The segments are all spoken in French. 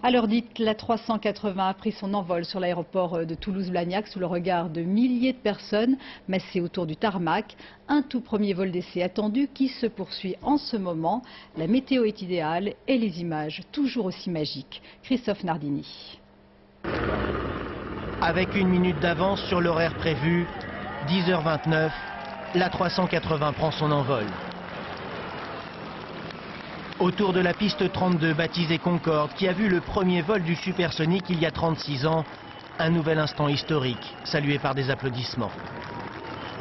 À l'heure dite, la 380 a pris son envol sur l'aéroport de Toulouse-Blagnac sous le regard de milliers de personnes massées autour du tarmac. Un tout premier vol d'essai attendu qui se poursuit en ce moment. La météo est idéale et les images toujours aussi magiques. Christophe Nardini. Avec une minute d'avance sur l'horaire prévu, 10h29, la 380 prend son envol. Autour de la piste 32, baptisée Concorde, qui a vu le premier vol du supersonique il y a 36 ans, un nouvel instant historique, salué par des applaudissements.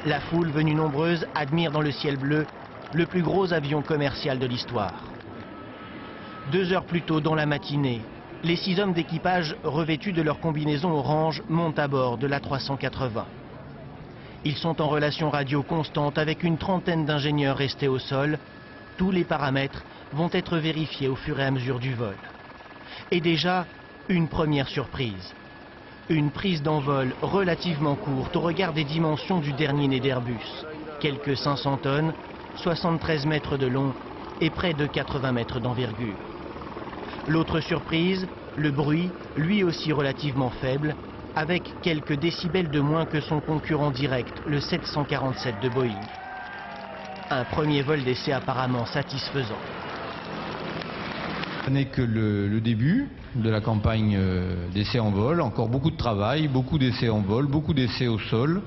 La foule, venue nombreuse, admire dans le ciel bleu le plus gros avion commercial de l'histoire. 2 heures plus tôt, dans la matinée, les 6 hommes d'équipage revêtus de leur combinaison orange montent à bord de la 380. Ils sont en relation radio constante avec une trentaine d'ingénieurs restés au sol. Tous les paramètres vont être vérifiés au fur et à mesure du vol. Et déjà, une première surprise. Une prise d'envol relativement courte au regard des dimensions du dernier né d'Airbus. Quelques 500 tonnes, 73 mètres de long et près de 80 mètres d'envergure. L'autre surprise, le bruit, lui aussi relativement faible, avec quelques décibels de moins que son concurrent direct, le 747 de Boeing. Un premier vol d'essai apparemment satisfaisant. Ce n'est que le début de la campagne d'essais en vol. Encore beaucoup de travail, beaucoup d'essais en vol, beaucoup d'essais au sol.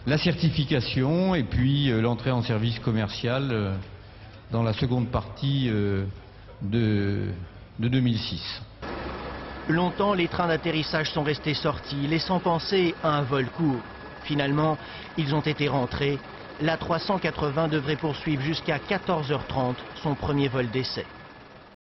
La certification et puis l'entrée en service commercial dans la seconde partie de 2006. Longtemps, les trains d'atterrissage sont restés sortis, laissant penser à un vol court. Finalement, ils ont été rentrés. La 380 devrait poursuivre jusqu'à 14h30 son premier vol d'essai.